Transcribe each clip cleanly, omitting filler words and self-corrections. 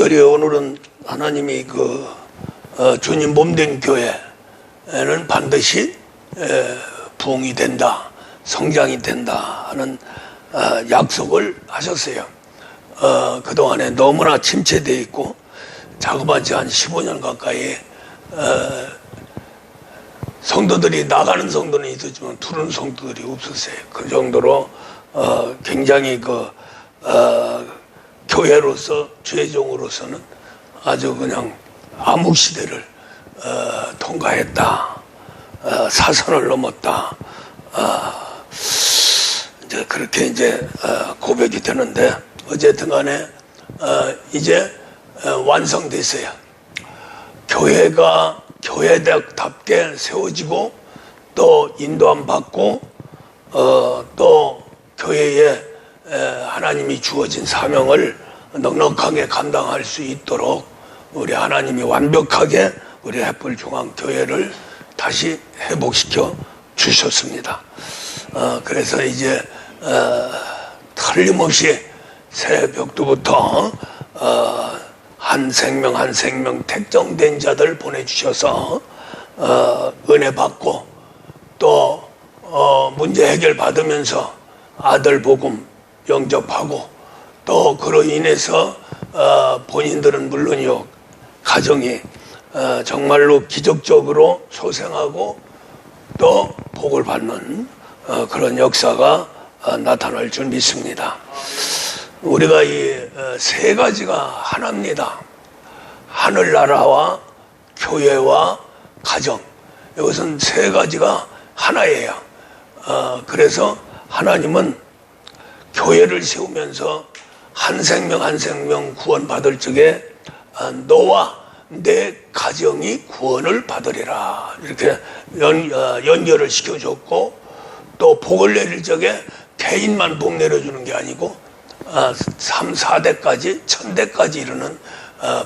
특별히 오늘은 하나님이 주님 몸된 교회는 반드시 부흥이 된다, 성장이 된다 하는 약속을 하셨어요. 그동안에 너무나 침체되어 있고 자그마치 한 15년 가까이 성도들이 나가는 성도는 있었지만 들어오는 성도들이 없었어요. 그 정도로 굉장히 교회로서 죄종으로서는 아주 그냥 암흑시대를 통과했다, 사선을 넘었다, 이제 그렇게 이제 고백이 되는데, 어쨌든 간에 이제 완성됐어요. 교회가 교회답게 세워지고 또 인도함 받고 또 교회에 하나님이 주어진 사명을 넉넉하게 감당할 수 있도록 우리 하나님이 완벽하게 우리 햇불중앙교회를 다시 회복시켜 주셨습니다. 그래서 이제 틀림없이 새벽부터 한 생명 한 생명 택정된 자들 보내주셔서 은혜 받고 또 문제 해결 받으면서 아들 복음 영접하고 또 그로 인해서 본인들은 물론이요, 가정이 정말로 기적적으로 소생하고 또 복을 받는 그런 역사가 나타날 줄 믿습니다. 우리가 이 세 가지가 하나입니다. 하늘나라와 교회와 가정, 이것은 세 가지가 하나예요. 그래서 하나님은 교회를 세우면서 한 생명 한 생명 구원받을 적에 너와 내 가정이 구원을 받으리라, 이렇게 연결을 시켜줬고, 또 복을 내릴 적에 개인만 복 내려주는 게 아니고 3, 4대까지 1000대까지 이르는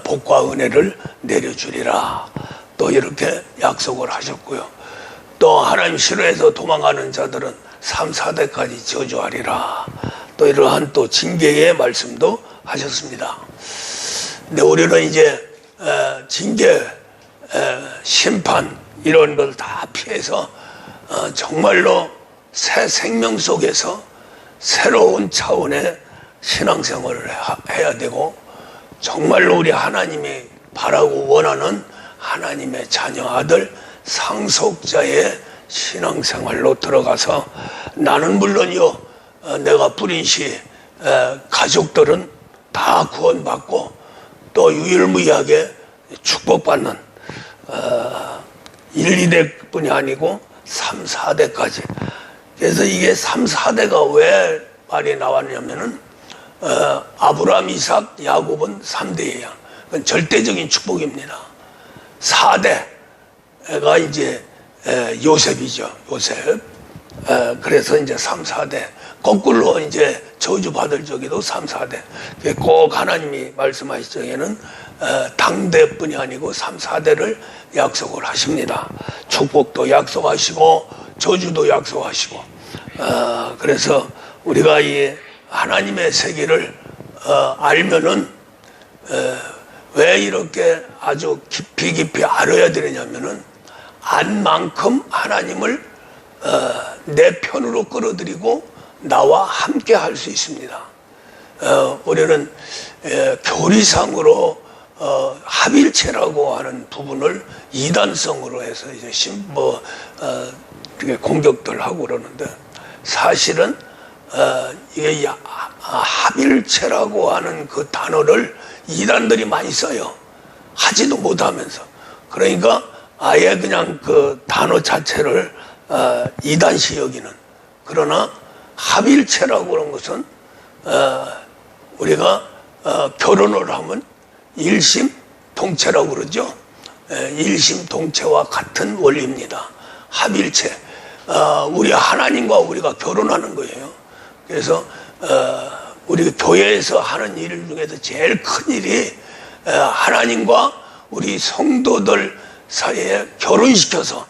복과 은혜를 내려주리라, 또 이렇게 약속을 하셨고요. 또 하나님 싫어해서 도망가는 자들은 3, 4대까지 저주하리라, 또 이러한 또 징계의 말씀도 하셨습니다. 근데 우리는 이제 징계, 심판 이런 걸 다 피해서 정말로 새 생명 속에서 새로운 차원의 신앙생활을 해야 되고, 정말로 우리 하나님이 바라고 원하는 하나님의 자녀 아들 상속자의 신앙생활로 들어가서, 나는 물론이요, 내가 뿐인 시 가족들은 다 구원받고 또 유일무이하게 축복받는 1, 2대뿐이 아니고 3, 4대까지. 그래서 이게 3, 4대가 왜 말이 나왔냐면은 아브라함, 이삭, 야곱은 3대예요. 그건 절대적인 축복입니다. 4대가 이제 요셉이죠. 요셉. 그래서 이제 3, 4대. 거꾸로 이제 저주받을 적에도 3, 4대. 꼭 하나님이 말씀하실 적에는 당대뿐이 아니고 3, 4대를 약속을 하십니다. 축복도 약속하시고 저주도 약속하시고. 그래서 우리가 이 하나님의 세계를 알면은 왜 이렇게 아주 깊이 알아야 되느냐면은, 안 만큼 하나님을 내 편으로 끌어들이고 나와 함께 할 수 있습니다. 우리는 교리상으로 합일체라고 하는 부분을 이단성으로 해서 이제 공격들 하고 그러는데, 사실은 이게 합일체라고 하는 그 단어를 이단들이 많이 써요. 하지도 못하면서. 그러니까 아예 그냥 그 단어 자체를 이단시 여기는. 그러나 합일체라고 하는 것은 우리가 결혼을 하면 일심동체라고 그러죠. 일심동체와 같은 원리입니다. 합일체. 우리 하나님과 우리가 결혼하는 거예요. 그래서 우리 교회에서 하는 일 중에서 제일 큰 일이 하나님과 우리 성도들 사이에 결혼시켜서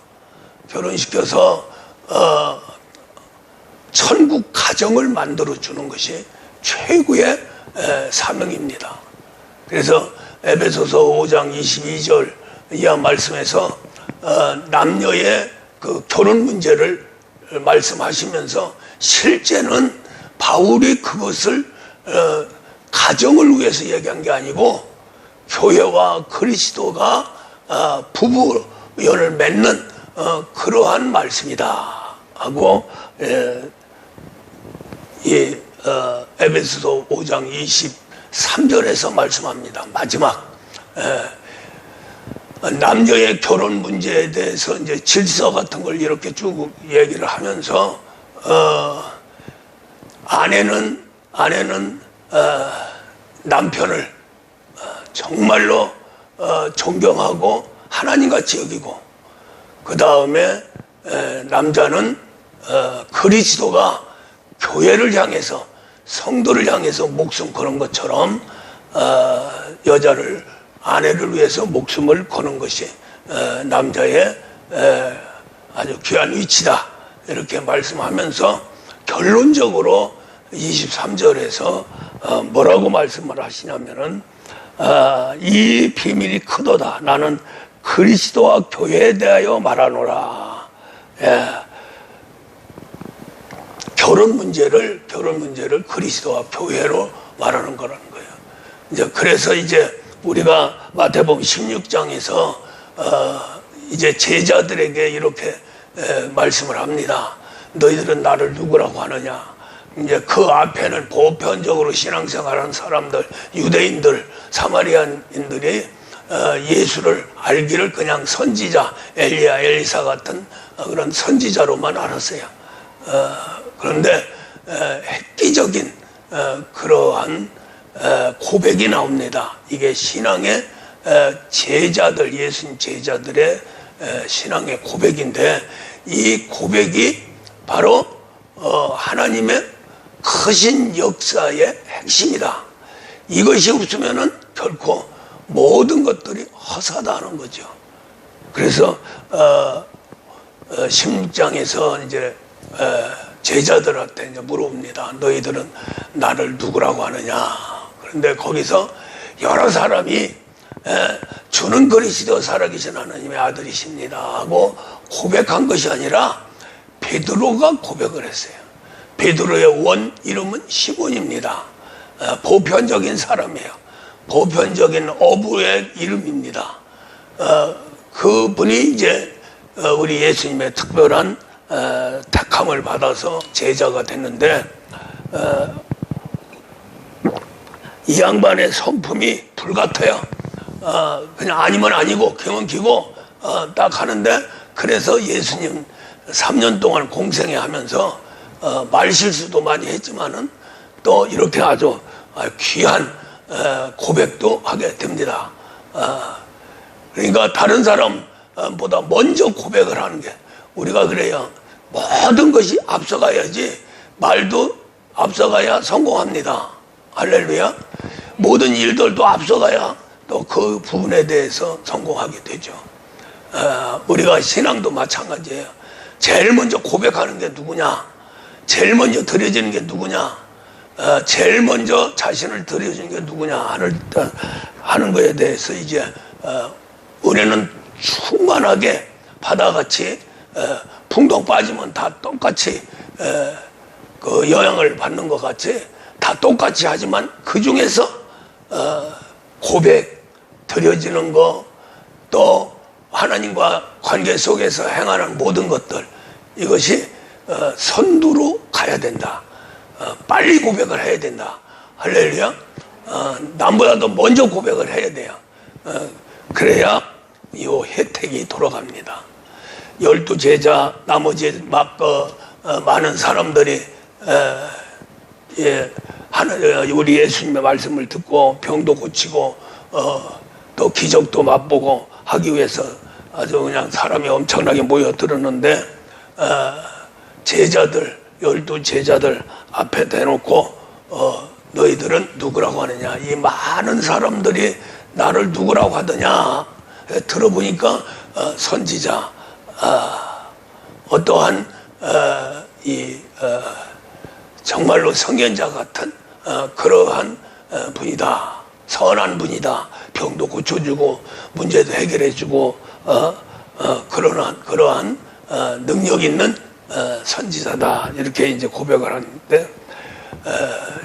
천국 가정을 만들어주는 것이 최고의 사명입니다. 그래서 에베소서 5장 22절 이하 말씀에서 남녀의 그 결혼 문제를 말씀하시면서 실제는 바울이 그것을 가정을 위해서 얘기한 게 아니고 교회와 그리스도가 부부연을 맺는 그러한 말씀이다 하고 이 에베소서 5장 23절에서 말씀합니다. 마지막 남녀의 결혼 문제에 대해서 이제 질서 같은 걸 이렇게 쭉 얘기를 하면서 아내는 남편을 정말로 존경하고 하나님같이 여기고, 그 다음에 남자는 그리스도가 교회를 향해서, 성도를 향해서 목숨 거는 것처럼 여자를, 아내를 위해서 목숨을 거는 것이 남자의 아주 귀한 위치다, 이렇게 말씀하면서 결론적으로 23절에서 뭐라고 말씀을 하시냐면은 이 비밀이 크도다. 나는 그리스도와 교회에 대하여 말하노라. 결혼 문제를 그리스도와 교회로 말하는 거라는 거예요. 이제 그래서 이제 우리가 마태복음 16장에서 이제 제자들에게 이렇게 말씀을 합니다. 너희들은 나를 누구라고 하느냐? 이제 그 앞에는 보편적으로 신앙생활하는 사람들, 유대인들, 사마리아인들이 예수를 알기를 그냥 선지자, 엘리야, 엘리사 같은 그런 선지자로만 알았어요. 그런데 획기적인 그러한 고백이 나옵니다. 이게 신앙의 제자들, 예수님 제자들의 신앙의 고백인데, 이 고백이 바로 하나님의 크신 역사의 핵심이다. 이것이 없으면은 결코 모든 것들이 허사다는 거죠. 그래서 16장에서 이제 제자들한테 이제 물어봅니다. 너희들은 나를 누구라고 하느냐? 그런데 거기서 여러 사람이 주는 그리스도 살아계신 하나님의 아들이십니다 하고 고백한 것이 아니라 베드로가 고백을 했어요. 베드로의 원 이름은 시몬입니다. 보편적인 사람이에요. 보편적인 어부의 이름입니다. 그분이 이제 우리 예수님의 특별한 택함을 받아서 제자가 됐는데, 이 양반의 성품이 불같아요. 그냥 아니면 아니고 기면 기고 딱 하는데, 그래서 예수님 3년 동안 공생애 하면서 말실수도 많이 했지만은 또 이렇게 아주 귀한 고백도 하게 됩니다. 그러니까 다른 사람보다 먼저 고백을 하는 게, 우리가 그래요. 모든 것이 앞서가야지, 말도 앞서가야 성공합니다. 할렐루야. 모든 일들도 앞서가야 또 그 부분에 대해서 성공하게 되죠. 우리가 신앙도 마찬가지예요. 제일 먼저 고백하는 게 누구냐? 제일 먼저 드려지는 게 누구냐? 제일 먼저 자신을 드려주는 게 누구냐 하는 거에 대해서 이제 은혜는 충만하게 바다같이 풍덩 빠지면 다 똑같이 그 영향을 받는 것 같이 다 똑같이 하지만, 그 중에서 고백, 드려지는 거, 또 하나님과 관계 속에서 행하는 모든 것들, 이것이 선두로 가야 된다. 빨리 고백을 해야 된다. 할렐루야. 남보다도 먼저 고백을 해야 돼요. 그래야 이 혜택이 돌아갑니다. 12제자, 나머지 많은 사람들이 우리 예수님의 말씀을 듣고 병도 고치고 또 기적도 맛보고 하기 위해서 아주 그냥 사람이 엄청나게 모여들었는데, 제자들, 12제자들 앞에 대놓고 너희들은 누구라고 하느냐? 이 많은 사람들이 나를 누구라고 하더냐? 들어보니까 선지자, 어떠한 정말로 성견자 같은 그러한 분이다. 선한 분이다. 병도 고쳐주고 문제도 해결해주고 그러한 능력 있는 선지자다. 이렇게 이제 고백을 하는데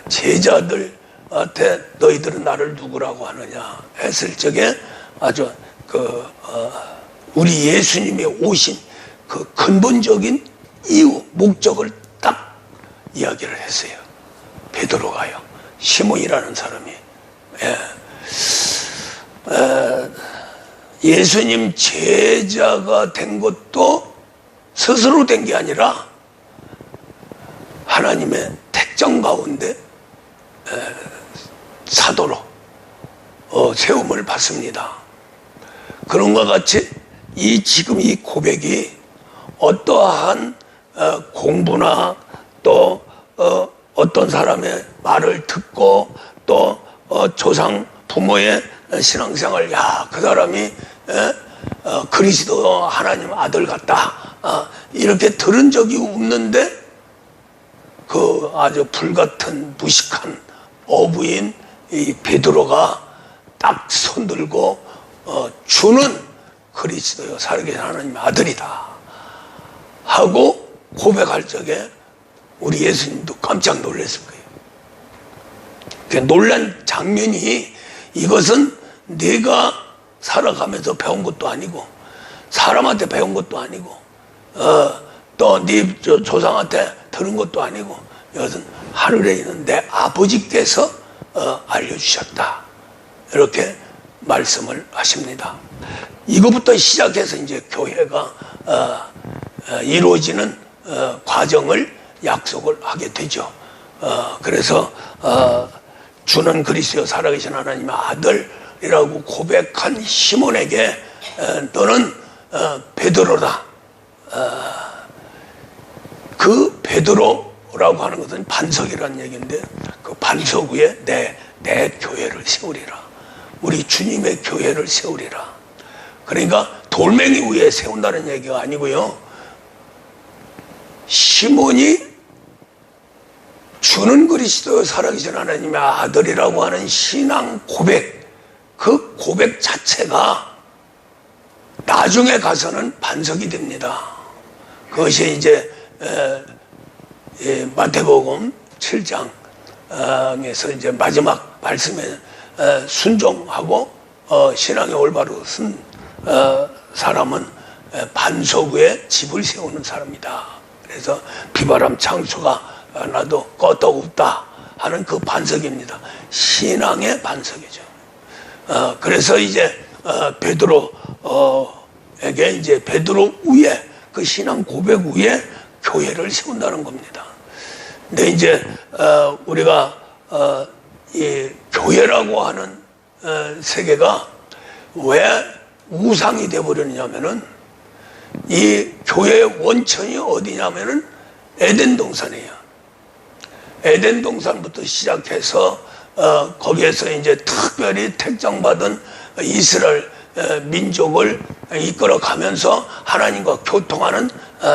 제자들한테 너희들은 나를 누구라고 하느냐 했을 적에 아주 우리 예수님이 오신 그 근본적인 이유, 목적을 딱 이야기를 했어요. 베드로가요. 시몬이라는 사람이. 예수님 제자가 된 것도 스스로 된 게 아니라 하나님의 택정 가운데 사도로 세움을 받습니다. 그런 것 같이 지금 이 고백이 어떠한 공부나 또 어떤 사람의 말을 듣고 또 조상 부모의 신앙생활, 그 사람이 그리스도 하나님 아들 같다, 이렇게 들은 적이 없는데 그 아주 불같은 무식한 어부인 이 베드로가 딱 손들고 주는 그리스도요 살아계신 하나님의 아들이다 하고 고백할 적에 우리 예수님도 깜짝 놀랐을 거예요. 그 놀란 장면이, 이것은 내가 살아가면서 배운 것도 아니고 사람한테 배운 것도 아니고 또 네 조상한테 들은 것도 아니고 이것은 하늘에 있는 내 아버지께서 알려주셨다. 이렇게 말씀을 하십니다. 이것부터 시작해서 이제 교회가 이루어지는 과정을 약속을 하게 되죠. 그래서 주는 그리스도 살아계신 하나님의 아들이라고 고백한 시몬에게 너는 베드로다. 그 베드로라고 하는 것은 반석이라는 얘기인데 그 반석 위에 내 교회를 세우리라. 우리 주님의 교회를 세우리라. 그러니까 돌멩이 위에 세운다는 얘기가 아니고요. 시몬이 주는 그리스도 살아계신 하나님의 아들이라고 하는 신앙 고백, 그 고백 자체가 나중에 가서는 반석이 됩니다. 그것이 이제 마태복음 7장에서 이제 마지막 말씀에 순종하고 신앙의 올바로 쓴 사람은 반석 위에 집을 세우는 사람이다. 그래서 비바람 창수가 나도 끄떡없다 하는 그 반석입니다. 신앙의 반석이죠. 그래서 이제 베드로에게 이제 베드로 위에 그 신앙 고백 위에 교회를 세운다는 겁니다. 근데 이제 우리가 이 교회라고 하는 세계가 왜 우상이 되어버렸냐면은 이 교회의 원천이 어디냐면은 에덴 동산이에요. 에덴 동산부터 시작해서 거기에서 이제 특별히 택정받은 이스라엘 민족을 이끌어가면서 하나님과 교통하는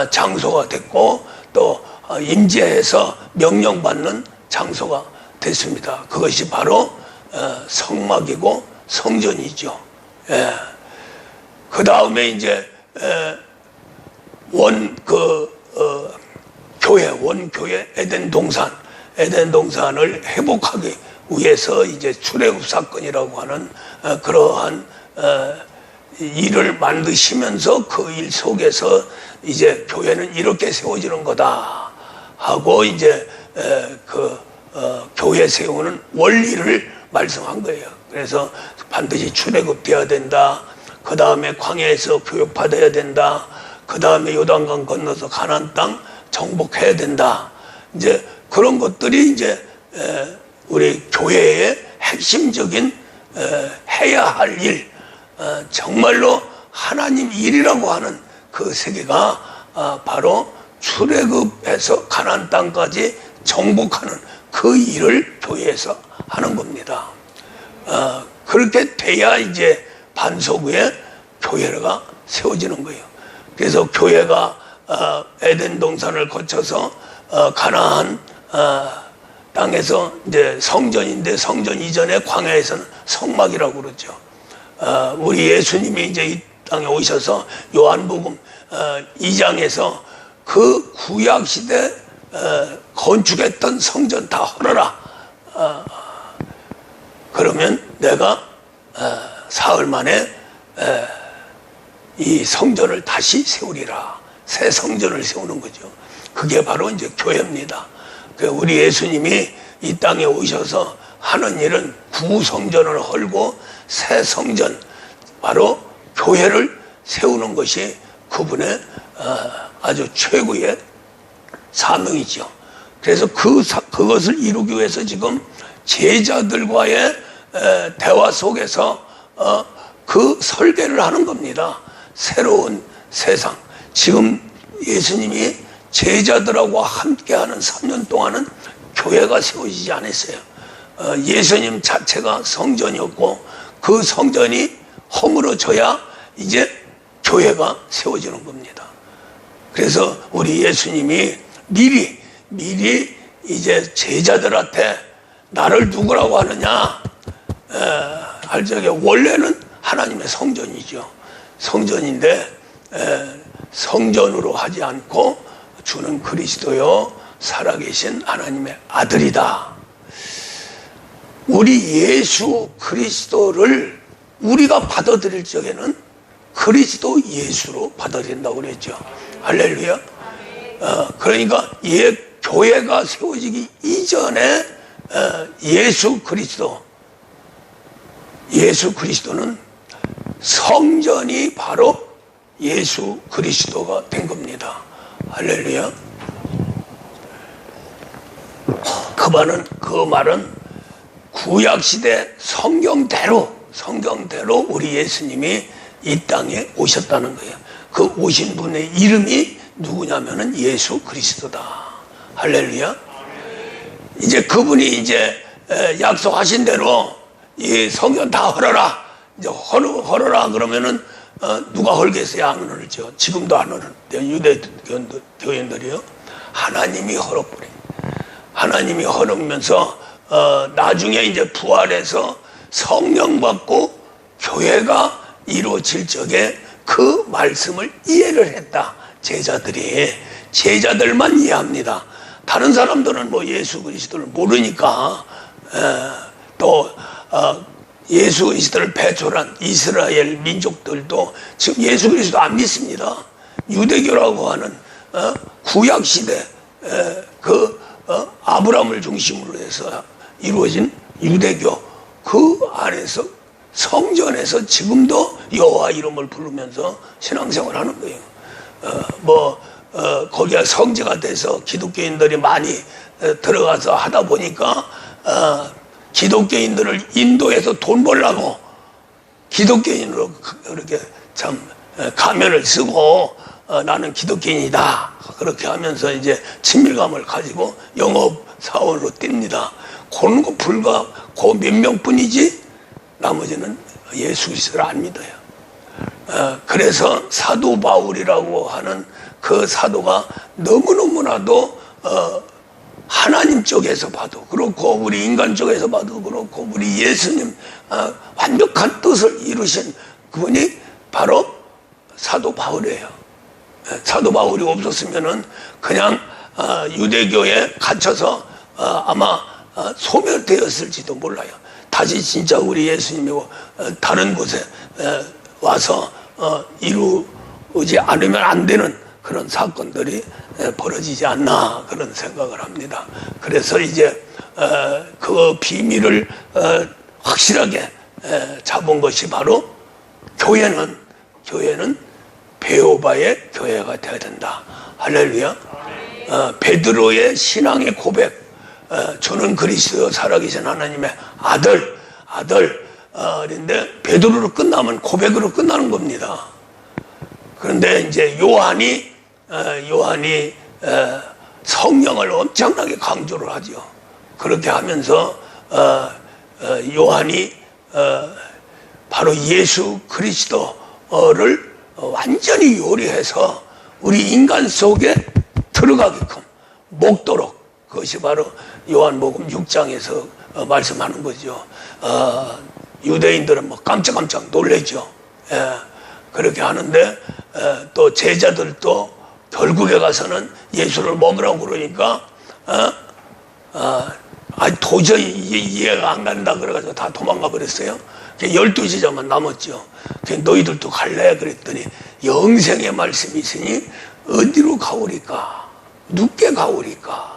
장소가 됐고 또 임재해서 명령받는 장소가 됐습니다. 그것이 바로 성막이고 성전이죠. 그 다음에 이제 원교회 에덴 동산을 회복하기 위해서 이제 출애굽 사건이라고 하는 그러한 일을 만드시면서 그 일 속에서 이제 교회는 이렇게 세워지는 거다 하고 이제 교회 세우는 원리를 말씀한 거예요. 그래서 반드시 출애굽되어야 된다. 그 다음에 광야에서 교육받아야 된다. 그 다음에 요단강 건너서 가나안 땅 정복해야 된다. 이제 그런 것들이 이제 우리 교회의 핵심적인 해야 할 일, 정말로 하나님 일이라고 하는 그 세계가 바로 출애굽해서 가나안 땅까지 정복하는 그 일을 교회에서 하는 겁니다. 그렇게 돼야 이제 반석 위에 교회가 세워지는 거예요. 그래서 교회가 에덴 동산을 거쳐서 가나안 땅에서 이제 성전인데 성전 이전에 광야에서는 성막이라고 그러죠. 우리 예수님이 이제 이 땅에 오셔서 요한복음 2장에서 그 구약시대 건축했던 성전 다 헐어라. 그러면 내가 사흘 만에 이 성전을 다시 세우리라. 새 성전을 세우는 거죠. 그게 바로 이제 교회입니다. 우리 예수님이 이 땅에 오셔서 하는 일은 구성전을 헐고 새 성전, 바로 교회를 세우는 것이 그분의 아주 최고의 사명이죠. 그래서 그것을 이루기 위해서 지금 제자들과의 대화 속에서 그 설계를 하는 겁니다. 새로운 세상. 지금 예수님이 제자들하고 함께하는 3년 동안은 교회가 세워지지 않았어요. 예수님 자체가 성전이었고 그 성전이 허물어져야 이제 교회가 세워지는 겁니다. 그래서 우리 예수님이 미리 이제 제자들한테 나를 누구라고 하느냐 할 적에 원래는 하나님의 성전이죠. 성전인데 성전으로 하지 않고 주는 그리스도요 살아계신 하나님의 아들이다. 우리 예수 그리스도를 우리가 받아들일 적에는 그리스도 예수로 받아들인다고 그랬죠. 할렐루야. 그러니까 교회가 세워지기 이전에 예수 그리스도는 성전이 바로 예수 그리스도가 된 겁니다. 할렐루야. 그 말은 구약시대 성경대로 우리 예수님이 이 땅에 오셨다는 거예요. 그 오신 분의 이름이 누구냐면은 예수 그리스도다. 할렐루야. 이제 그분이 이제 약속하신 대로 이 성전 다 헐어라. 이제 헐어라 그러면은 누가 헐겠어요? 안 헐죠. 지금도 안 헐는데 유대 교인들이요. 하나님이 헐어버린. 하나님이 헐으면서 나중에 이제 부활해서 성령 받고 교회가 이루어질 적에 그 말씀을 이해를 했다. 제자들만 이해합니다. 다른 사람들은 뭐 예수 그리스도를 모르니까 또 예수 그리스도를 배출한 이스라엘 민족들도 지금 예수 그리스도 안 믿습니다. 유대교라고 하는 구약 시대 아브라함을 중심으로 해서 이루어진 유대교 그 안에서 성전에서 지금도 여호와 이름을 부르면서 신앙생활하는 거예요. 거기가 성지가 돼서 기독교인들이 많이 들어가서 하다 보니까 기독교인들을 인도해서 돈 벌라고 기독교인으로 그렇게 참 가면을 쓰고 나는 기독교인이다 그렇게 하면서 이제 친밀감을 가지고 영업사원으로 띱니다. 그런 거 불과 그 몇 명뿐이지 나머지는 예수 그리스도를 안 믿어요. 그래서 사도 바울이라고 하는 그 사도가 너무너무나도 하나님 쪽에서 봐도 그렇고 우리 인간 쪽에서 봐도 그렇고 우리 예수님 완벽한 뜻을 이루신 그분이 바로 사도 바울이에요. 사도 바울이 없었으면은 그냥 유대교에 갇혀서 아마 소멸되었을지도 몰라요. 다시 진짜 우리 예수님이 다른 곳에 와서 이루지 않으면 안 되는 그런 사건들이 벌어지지 않나 그런 생각을 합니다. 그래서 이제 그 비밀을 확실하게 잡은 것이 바로 교회는 베오바의 교회가 되어야 된다. 할렐루야. 베드로의 신앙의 고백, 저는 그리스도 살아계신 하나님의 아들인데 베드로로 끝나면 고백으로 끝나는 겁니다. 그런데 이제 요한이 성령을 엄청나게 강조를 하죠. 그렇게 하면서 요한이 바로 예수 그리스도를 완전히 요리해서 우리 인간 속에 들어가게끔 먹도록, 그것이 바로 요한복음 6장에서 말씀하는 거죠. 유대인들은 뭐 깜짝깜짝 놀래죠. 그렇게 하는데 또 제자들도 결국에 가서는 예수를 먹으라고 그러니까 도저히 이해가 안 간다 그래가지고 다 도망가 버렸어요. 12제자만 남았죠. 너희들도 갈래? 그랬더니 영생의 말씀이 있으니 어디로 가오리까? 누게 가오리까?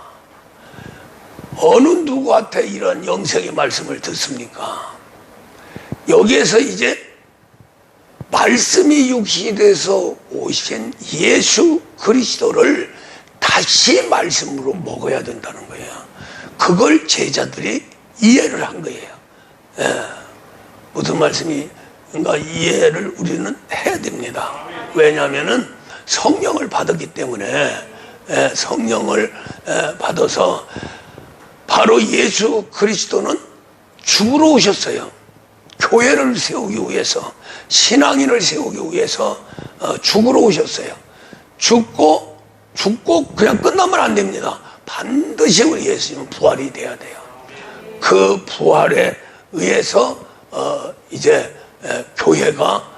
어느 누구한테 이런 영생의 말씀을 듣습니까? 여기에서 이제 말씀이 육신이 돼서 오신 예수 그리스도를 다시 말씀으로 먹어야 된다는 거예요. 그걸 제자들이 이해를 한 거예요. 무슨 말씀인가 이해를 우리는 해야 됩니다. 왜냐하면은 성령을 받았기 때문에 성령을 받아서 바로 예수 그리스도는 죽으러 오셨어요. 교회를 세우기 위해서, 신앙인을 세우기 위해서 죽으러 오셨어요. 죽고 그냥 끝나면 안 됩니다. 반드시 우리 예수님은 부활이 돼야 돼요. 그 부활에 의해서 이제 교회가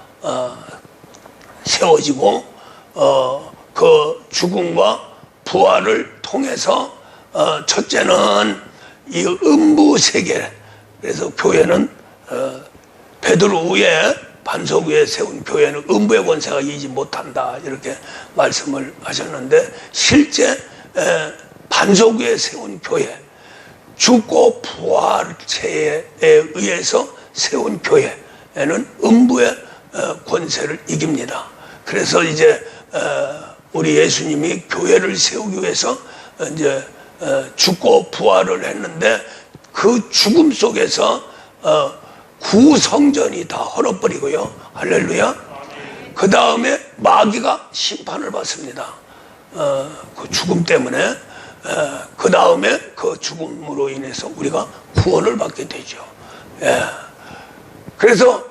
세워지고 그 죽음과 부활을 통해서 첫째는 이 음부 세계, 그래서 교회는 베드로 위에 반석 위에 세운 교회는 음부의 권세가 이기지 못한다 이렇게 말씀을 하셨는데, 실제 반석 위에 세운 교회, 죽고 부활체에 의해서 세운 교회는 음부의 권세를 이깁니다. 그래서 이제 우리 예수님이 교회를 세우기 위해서 이제 죽고 부활을 했는데, 그 죽음 속에서 구성전이 다 헐어버리고요. 할렐루야. 그 다음에 마귀가 심판을 받습니다. 그 죽음 때문에. 그 다음에 그 죽음으로 인해서 우리가 구원을 받게 되죠. 그래서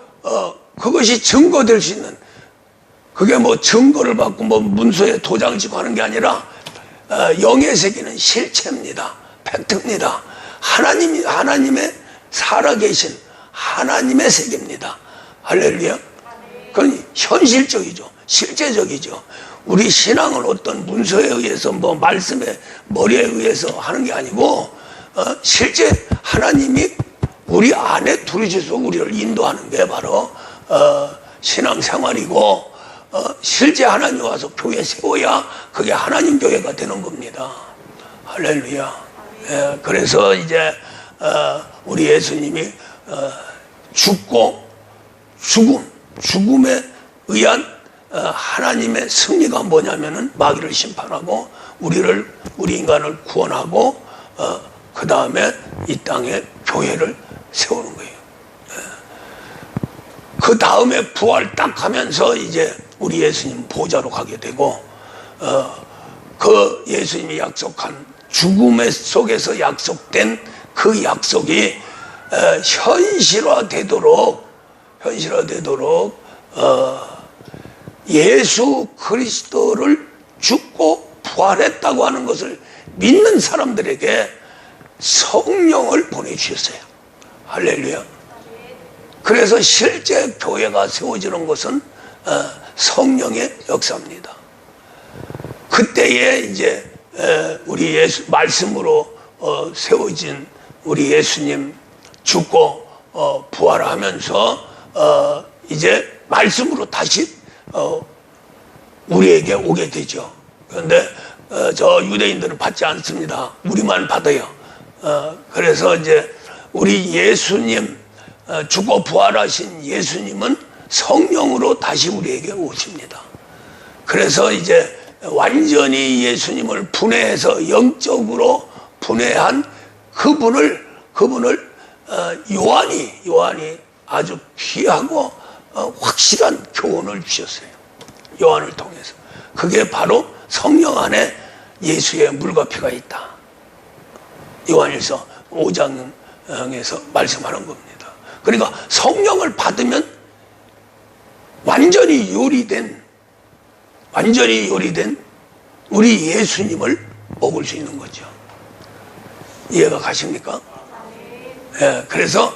그것이 증거될 수 있는, 그게 뭐 증거를 받고 뭐 문서에 도장 찍고 하는 게 아니라 영의 세계는 실체입니다. 팩트입니다. 하나님의 살아계신 하나님의 세계입니다. 할렐루야. 그건 현실적이죠. 실제적이죠. 우리 신앙은 어떤 문서에 의해서 뭐 말씀의 머리에 의해서 하는 게 아니고 실제 하나님이 우리 안에 들이셔서 우리를 인도하는 게 바로 신앙생활이고, 실제 하나님 와서 교회 세워야 그게 하나님 교회가 되는 겁니다. 할렐루야. 그래서 이제 우리 예수님이 죽고 죽음에 의한 하나님의 승리가 뭐냐면은 마귀를 심판하고 우리 인간을 구원하고 그 다음에 이 땅에 교회를 세우는 거예요. 그 다음에 부활 딱 하면서 이제 우리 예수님 보좌로 가게 되고, 그 예수님이 약속한 죽음의 속에서 약속된 그 약속이 현실화되도록 예수 그리스도를 죽고 부활했다고 하는 것을 믿는 사람들에게 성령을 보내주셨어요. 할렐루야. 그래서 실제 교회가 세워지는 것은 성령의 역사입니다. 그때에 이제 우리 예수 말씀으로 세워진 우리 예수님 죽고 부활하면서 이제 말씀으로 다시 우리에게 오게 되죠. 그런데 저 유대인들은 받지 않습니다. 우리만 받아요. 그래서 이제 우리 예수님, 죽고 부활하신 예수님은 성령으로 다시 우리에게 오십니다. 그래서 이제 완전히 예수님을 분해해서 영적으로 분해한 그분을 요한이 아주 귀하고 확실한 교훈을 주셨어요. 요한을 통해서. 그게 바로 성령 안에 예수의 물과 피가 있다. 요한일서 5장에서 말씀하는 겁니다. 그러니까 성령을 받으면 완전히 요리된 우리 예수님을 먹을 수 있는 거죠. 이해가 가십니까? 그래서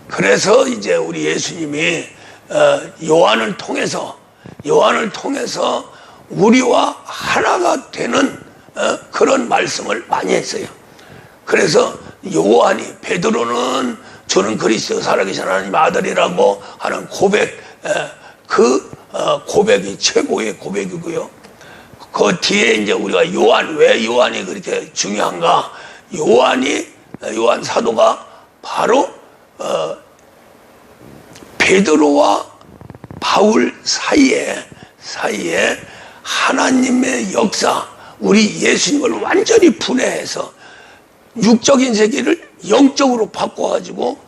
그래서 이제 우리 예수님이 요한을 통해서 우리와 하나가 되는 그런 말씀을 많이 했어요. 그래서 요한이, 베드로는 저는 그리스도 살아계신 하나님 아들이라고 하는 고백, 고백이 최고의 고백이고요. 그 뒤에 이제 우리가 왜 요한이 그렇게 중요한가? 요한 사도가 바로 베드로와 바울 사이에 하나님의 역사, 우리 예수님을 완전히 분해해서 육적인 세계를 영적으로 바꿔가지고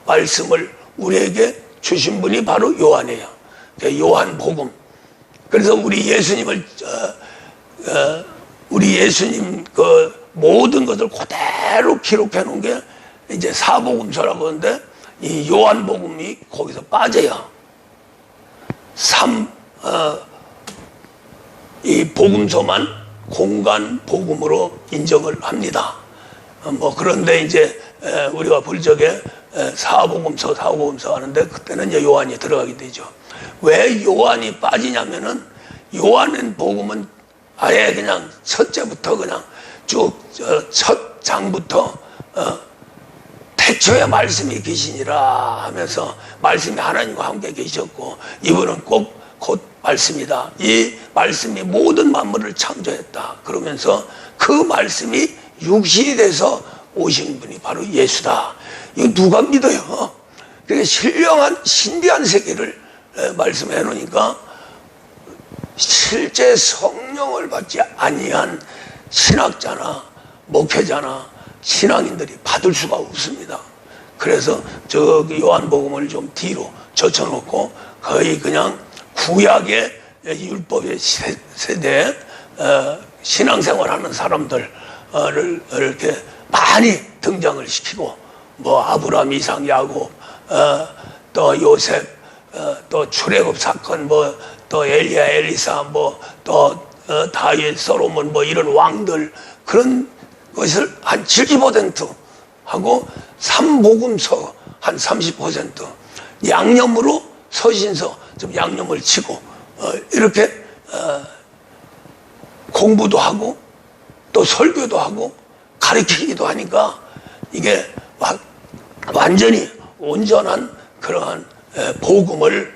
말씀을 우리에게 주신 분이 바로 요한이에요. 요한복음. 그래서 우리 예수님 그 모든 것을 그대로 기록해 놓은 게 이제 사복음서라고 하는데, 이 요한복음이 거기서 빠져요. 이 복음서만 공간 복음으로 인정을 합니다. 그런데 이제 우리가 볼 적에 사복음서 하는데, 그때는 이제 요한이 들어가게 되죠. 왜 요한이 빠지냐면은, 요한은 복음은 아예 그냥 첫째부터 그냥 쭉 첫 장부터 태초에 말씀이 계시니라 하면서 말씀이 하나님과 함께 계셨고 이분은 곧 말씀이다. 이 말씀이 모든 만물을 창조했다. 그러면서 그 말씀이 육신이 돼서 오신 분이 바로 예수다. 이거 누가 믿어요? 그게 신령한 신비한 세계를 말씀해 놓으니까 실제 성령을 받지 아니한 신학자나 목회자나 신앙인들이 받을 수가 없습니다. 그래서 저기 요한복음을 좀 뒤로 젖혀놓고 거의 그냥 구약의 율법의 세대에 신앙생활하는 사람들을 이렇게 많이 등장을 시키고, 아브라함, 이삭, 야곱, 또 요셉, 또 출애굽 사건, 또 엘리야, 엘리사, 또 다윗, 솔로몬, 이런 왕들, 그런 것을 한 70% 하고, 삼복음서 한 30%, 양념으로 서신서 좀 양념을 치고, 이렇게 공부도 하고 또 설교도 하고 가르치기도 하니까 이게 완전히 온전한 그러한 복음을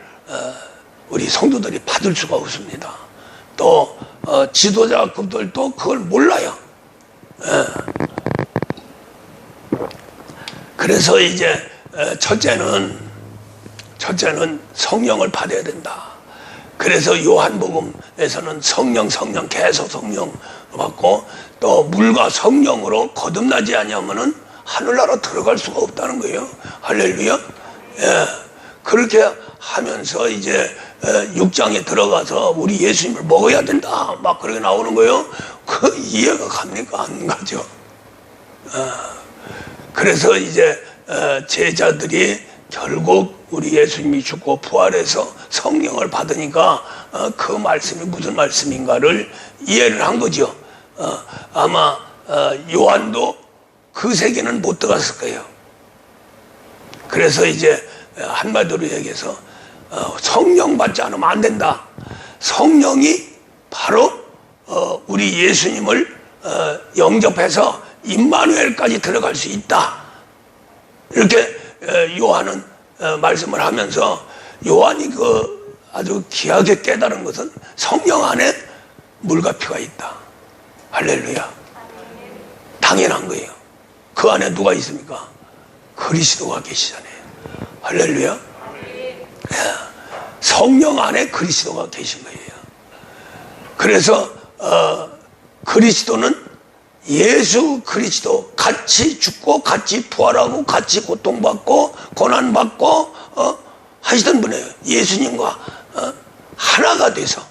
우리 성도들이 받을 수가 없습니다. 또 지도자급들도 그걸 몰라요. 그래서 이제 첫째는 성령을 받아야 된다. 그래서 요한복음에서는 성령 계속 성령 받고, 또 물과 성령으로 거듭나지 않으면은 하늘나라 들어갈 수가 없다는 거예요. 할렐루야. 그렇게 하면서 이제 6장에 들어가서 우리 예수님을 먹어야 된다, 막 그렇게 나오는 거예요. 그 이해가 갑니까? 안 가죠. 그래서 이제 제자들이 결국 우리 예수님이 죽고 부활해서 성령을 받으니까 그 말씀이 무슨 말씀인가를 이해를 한 거죠. 아마 요한도 그 세계는 못 들어갔을 거예요. 그래서 이제 한마디로 얘기해서 성령 받지 않으면 안 된다. 성령이 바로 우리 예수님을 영접해서 임마누엘까지 들어갈 수 있다. 이렇게 요한은 말씀을 하면서, 요한이 아주 귀하게 깨달은 것은 성령 안에 물과 피가 있다. 할렐루야. 당연한 거예요. 그 안에 누가 있습니까? 그리스도가 계시잖아요. 할렐루야. 성령 안에 그리스도가 계신 거예요. 그래서 그리스도는 예수 그리스도 같이 죽고 같이 부활하고 같이 고통받고 고난받고 하시던 분이에요. 예수님과 하나가 돼서,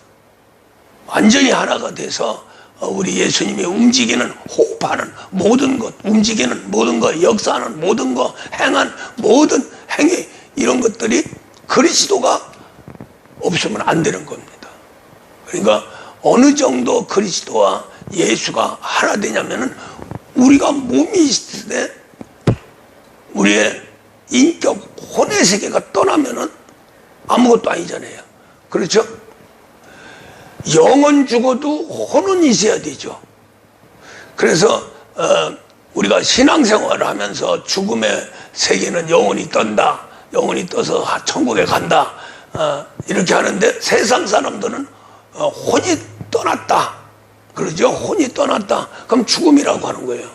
완전히 하나가 돼서 우리 예수님이 움직이는, 호흡하는 모든 것, 움직이는 모든 것, 역사하는 모든 것, 행한 모든 행위, 이런 것들이 그리스도가 없으면 안 되는 겁니다. 그러니까 어느 정도 그리스도와 예수가 하나 되냐면은, 우리가 몸이 있을 때 우리의 인격, 혼의 세계가 떠나면은 아무것도 아니잖아요. 그렇죠? 영은 죽어도 혼은 있어야 되죠. 그래서 우리가 신앙생활을 하면서 죽음의 세계는 영혼이 떤다, 영혼이 떠서 천국에 간다, 이렇게 하는데 세상 사람들은 혼이 떠났다 그러죠. 혼이 떠났다 그럼 죽음이라고 하는 거예요.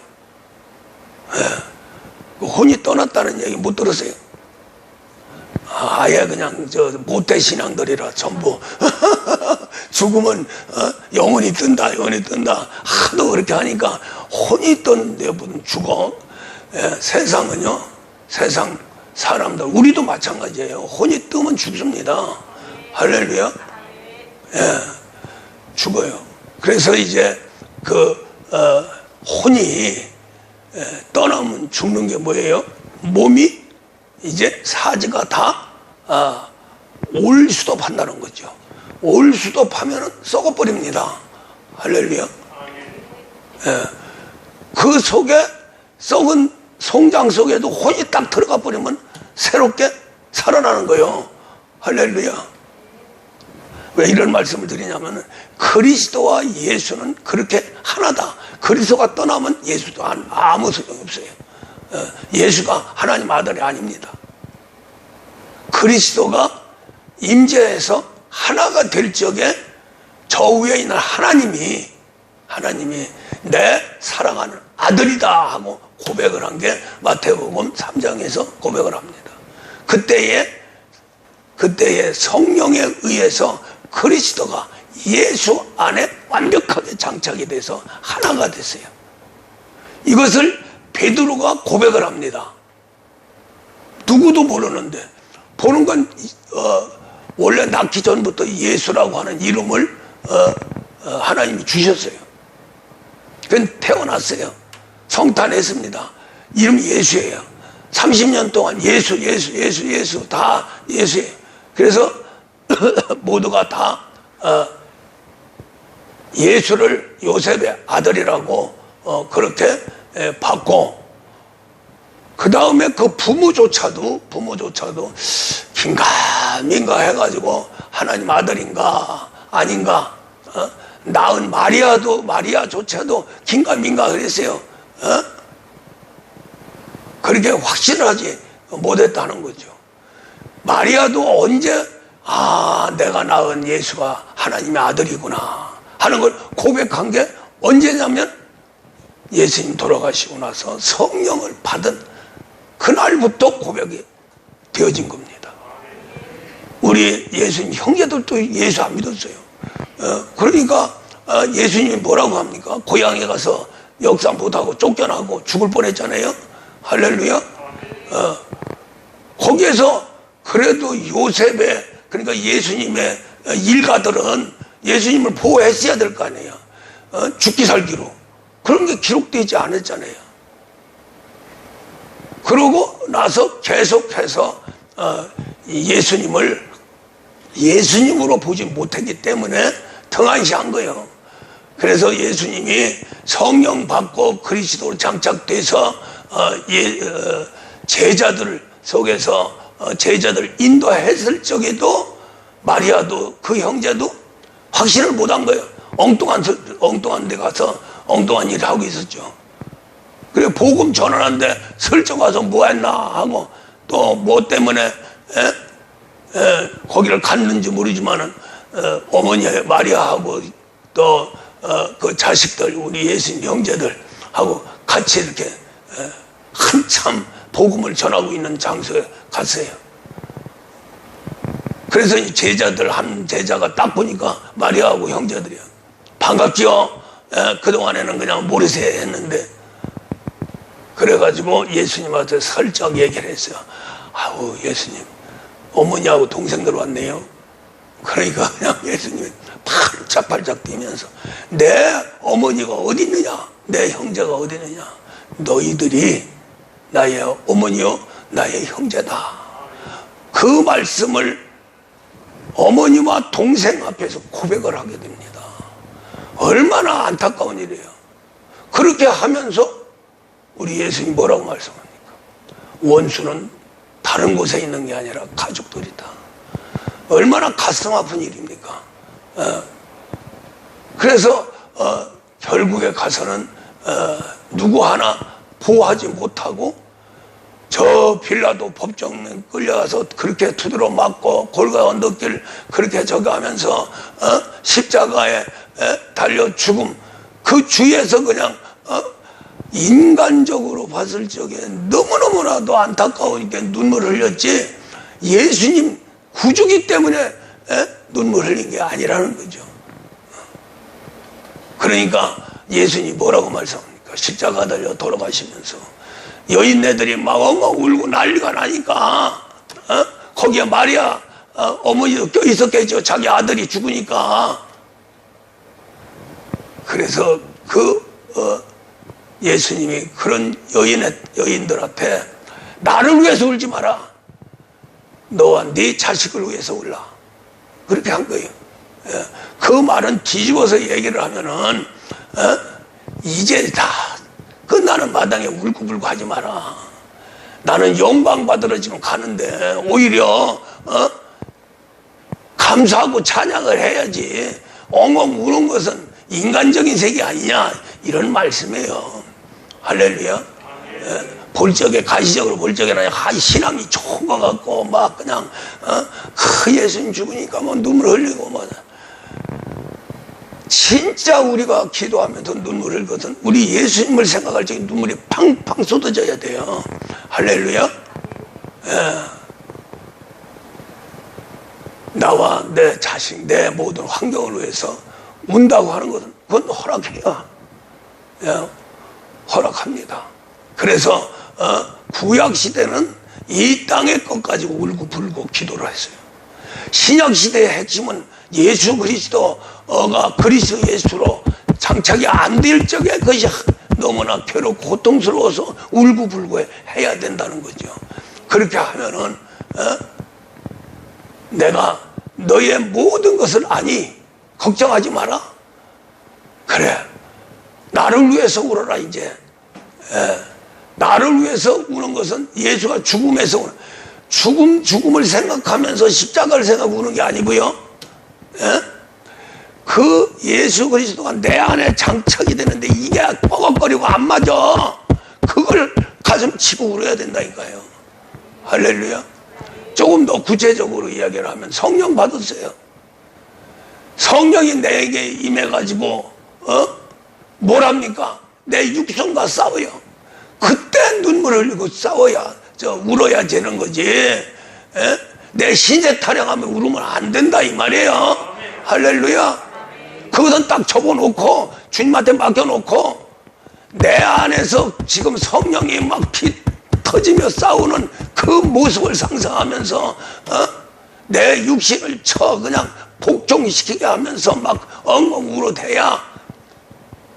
혼이 떠났다는 얘기 못 들었어요? 아예 그냥 저 모태 신앙들이라 전부 죽음은 영혼이 뜬다, 영혼이 뜬다 하도 그렇게 하니까 혼이 떴는데 무슨 죽어? 세상은요, 세상 사람들 우리도 마찬가지예요. 혼이 뜨면 죽습니다. 할렐루야. 죽어요. 그래서 이제 혼이 떠나면 죽는 게 뭐예요? 몸이 이제 사지가 다 올수도판다는 거죠. 올수도파면은 썩어버립니다. 할렐루야. 그 속에 썩은 송장 속에도 혼이 딱 들어가 버리면 새롭게 살아나는 거예요. 할렐루야. 왜 이런 말씀을 드리냐면 그리스도와 예수는 그렇게 하나다. 그리스도가 떠나면 예수도 아무 소용이 없어요. 예수가 하나님 아들이 아닙니다. 그리스도가 임재해서 하나가 될 적에 저 위에 있는 하나님이 내 사랑하는 아들이다 하고 고백을 한 게 마태복음 3장에서 고백을 합니다. 그때에 성령에 의해서 그리스도가 예수 안에 완벽하게 장착이 돼서 하나가 됐어요. 이것을 베드로가 고백을 합니다. 누구도 모르는데 보는 건 원래 낳기 전부터 예수라고 하는 이름을 하나님이 주셨어요. 그건 태어났어요. 성탄했습니다. 이름이 예수예요. 30년 동안 예수 다 예수예요. 그래서 모두가 다 예수를 요셉의 아들이라고 그렇게 받고, 그 다음에 그 부모조차도 긴가민가 해가지고 하나님 아들인가 아닌가, 낳은 마리아조차도 긴가민가 그랬어요. 그렇게 확신을 하지 못했다는 거죠. 마리아도 언제 내가 낳은 예수가 하나님의 아들이구나 하는 걸 고백한 게 언제냐면 예수님 돌아가시고 나서 성령을 받은 그날부터 고백이 되어진 겁니다. 우리 예수님 형제들도 예수 안 믿었어요. 그러니까 예수님이 뭐라고 합니까? 고향에 가서 역사 못하고 쫓겨나고 죽을 뻔했잖아요. 할렐루야. 거기에서 그래도 요셉의, 그러니까 예수님의 일가들은 예수님을 보호했어야 될 거 아니에요. 죽기 살기로. 그런 게 기록되지 않았잖아요. 그러고 나서 계속해서 예수님으로 보지 못했기 때문에 등한시한 거예요. 그래서 예수님이 성령 받고 그리스도로 장착돼서 제자들 속에서 제자들 인도했을 적에도 마리아도 그 형제도 확신을 못한 거예요. 엉뚱한 데 가서 엉뚱한 일을 하고 있었죠. 그래 복음 전하는데 슬쩍 와서 뭐 했나 하고 또 뭐 때문에 거기를 갔는지 모르지만은 어머니 마리아하고 또 그 자식들 우리 예수님 형제들하고 같이 이렇게 한참 복음을 전하고 있는 장소에 갔어요. 그래서 이 제자들 한 제자가 딱 보니까 마리아하고 형제들이야. 반갑죠? 그동안에는 그냥 모르세 했는데, 그래가지고 예수님한테 슬쩍 얘기를 했어요. 아우 예수님 어머니하고 동생들 왔네요. 그러니까 그냥 예수님이 팔짝팔짝 뛰면서 내 어머니가 어디 있느냐, 내 형제가 어디 있느냐, 너희들이 나의 어머니요 나의 형제다. 그 말씀을 어머니와 동생 앞에서 고백을 하게 됩니다. 얼마나 안타까운 일이에요. 그렇게 하면서 우리 예수님 뭐라고 말씀합니까? 원수는 다른 곳에 있는 게 아니라 가족들이다. 얼마나 가슴 아픈 일입니까? 그래서 결국에 가서는 누구 하나 보호하지 못하고 저 빌라도 법정에 끌려가서 그렇게 두드러 맞고 골가 언덕길 그렇게 저거 하면서 십자가에 달려 죽음, 그 주위에서 그냥 인간적으로 봤을 적에 너무너무나도 안타까우니까 눈물 흘렸지, 예수님 구주기 때문에 눈물 흘린 게 아니라는 거죠. 그러니까 예수님이 뭐라고 말씀합니까? 십자가 달려 돌아가시면서 여인네들이 막 엉엉 울고 난리가 나니까 거기에 마리아 어머니도 껴있었겠죠. 자기 아들이 죽으니까. 그래서 예수님이 그런 여인들한테 나를 위해서 울지 마라, 너와 네 자식을 위해서 울라, 그렇게 한 거예요. 그 말은 뒤집어서 얘기를 하면은 이제 다 끝나는 마당에 울고불고 하지 마라, 나는 영광 받으러 지금 가는데 오히려 감사하고 찬양을 해야지 엉엉 우는 것은 인간적인 세계 아니냐, 이런 말씀이에요. 할렐루야. 볼 적에, 가시적으로 볼 적에는 신앙이 좋은 것 같고 막 그냥 예수님 죽으니까 뭐 눈물 흘리고 뭐. 진짜 우리가 기도하면서 눈물 흘거든 우리 예수님을 생각할 적에 눈물이 팡팡 쏟아져야 돼요. 할렐루야. 나와 내 자식, 내 모든 환경을 위해서 운다고 하는 것은 그건 허락해요. 허락합니다. 그래서 구약시대는 이 땅의 것 가지고 울고 불고 기도를 했어요. 신약시대의 핵심은 예수 그리스도가 그리스도 예수로 장착이 안 될 적에 그것이 너무나 괴롭고 고통스러워서 울고 불고 해야 된다는 거죠. 그렇게 하면은 내가 너의 모든 것을 아니, 걱정하지 마라. 그래, 나를 위해서 울어라. 이제 나를 위해서 우는 것은 예수가 죽음에서 우는, 죽음을 생각하면서 십자가를 생각하고 우는 게 아니고요, 그 예수 그리스도가 내 안에 장착이 되는데 이게 뻐걱거리고 안 맞아, 그걸 가슴 치고 울어야 된다니까요. 할렐루야. 조금 더 구체적으로 이야기를 하면 성령 받았어요. 성령이 내게 임해가지고 뭐랍니까? 내 육성과 싸워요. 그때 눈물을 흘리고 싸워야, 울어야 되는 거지. 내 신세 타령하면 울으면 안 된다 이 말이에요. 할렐루야. 그것은 딱 접어놓고 주님한테 맡겨놓고 내 안에서 지금 성령이 막 피 터지며 싸우는 그 모습을 상상하면서 내 육신을 그냥 복종시키게 하면서 막 엉엉 울어대야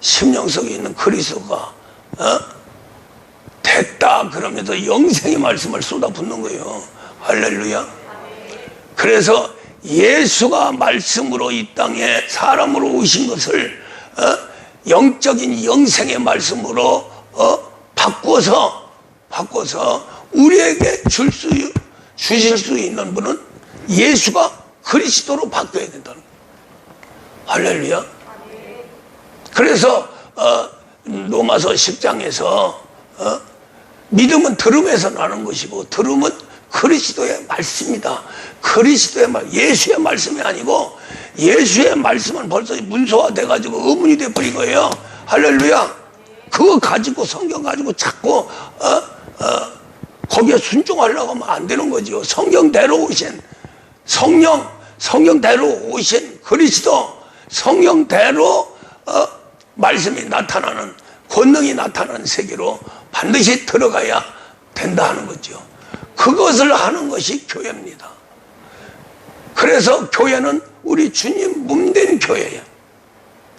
심령 속에 있는 그리스도가 됐다 그러면서 영생의 말씀을 쏟아붓는 거예요. 할렐루야. 그래서 예수가 말씀으로 이 땅에 사람으로 오신 것을 영적인 영생의 말씀으로 바꿔서 우리에게 주실 수 있는 분은 예수가 그리스도로 바뀌어야 된다는 거예요. 할렐루야. 그래서 로마서 10장에서 믿음은 들음에서 나는 것이고 들음은 그리스도의 말씀이다. 그리스도의 말, 예수의 말씀이 아니고 예수의 말씀은 벌써 문서화돼 가지고 의문이 돼 버린 거예요. 할렐루야. 그거 가지고 성경 가지고 자꾸 거기에 순종하려고 하면 안 되는 거죠. 성경대로 오신 성령대로 오신 그리스도, 성령대로 말씀이 나타나는, 권능이 나타나는 세계로 반드시 들어가야 된다 하는 거죠. 그것을 하는 것이 교회입니다. 그래서 교회는 우리 주님 몸된 교회예요.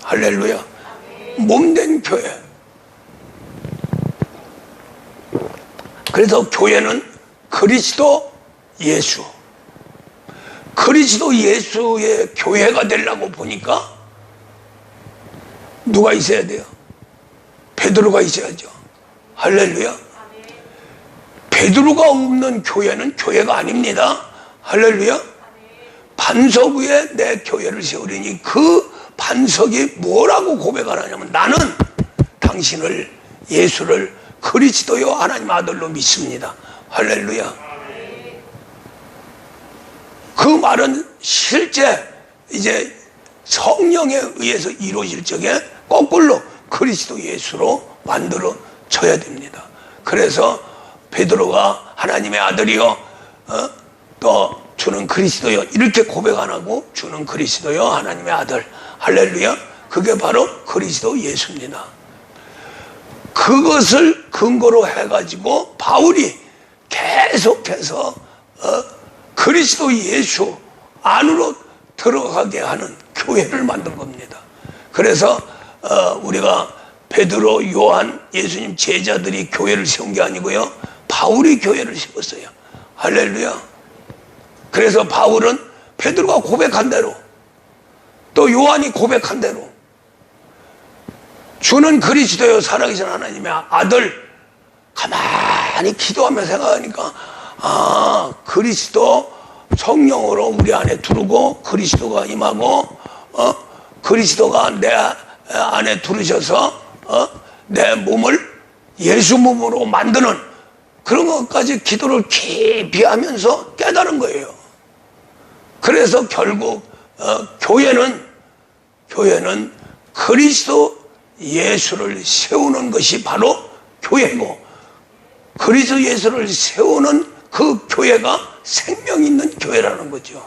할렐루야. 몸된 교회. 그래서 교회는 그리스도 예수, 그리스도 예수의 교회가 되려고 보니까 누가 있어야 돼요? 베드로가 있어야죠. 할렐루야. 베드로가 없는 교회는 교회가 아닙니다. 할렐루야. 반석 위에 내 교회를 세우리니 그 반석이 뭐라고 고백을 하냐면 나는 당신을 예수를 그리스도요 하나님 아들로 믿습니다. 할렐루야. 그 말은 실제 이제 성령에 의해서 이루어질 적에 거꾸로 그리스도 예수로 만들어져야 됩니다. 그래서 베드로가 하나님의 아들이요 또 주는 그리스도요 이렇게 고백 안 하고 주는 그리스도요 하나님의 아들 할렐루야. 그게 바로 그리스도 예수입니다. 그것을 근거로 해가지고 바울이 계속해서 그리스도 예수 안으로 들어가게 하는 교회를 만든 겁니다. 그래서 우리가 베드로, 요한, 예수님 제자들이 교회를 세운 게 아니고요, 바울이 교회를 세웠어요. 할렐루야. 그래서 바울은 베드로가 고백한 대로 또 요한이 고백한 대로 주는 그리스도요 살아계신 하나님의 아들 가만히 기도하며 생각하니까 그리스도 성령으로 우리 안에 두르고 그리스도가 임하고 그리스도가 내 안에 두르셔서 내 몸을 예수 몸으로 만드는 그런 것까지 기도를 깊이 하면서 깨달은 거예요. 그래서 결국 교회는 그리스도 예수를 세우는 것이 바로 교회고 그리스도 예수를 세우는 그 교회가 생명 있는 교회라는 거죠.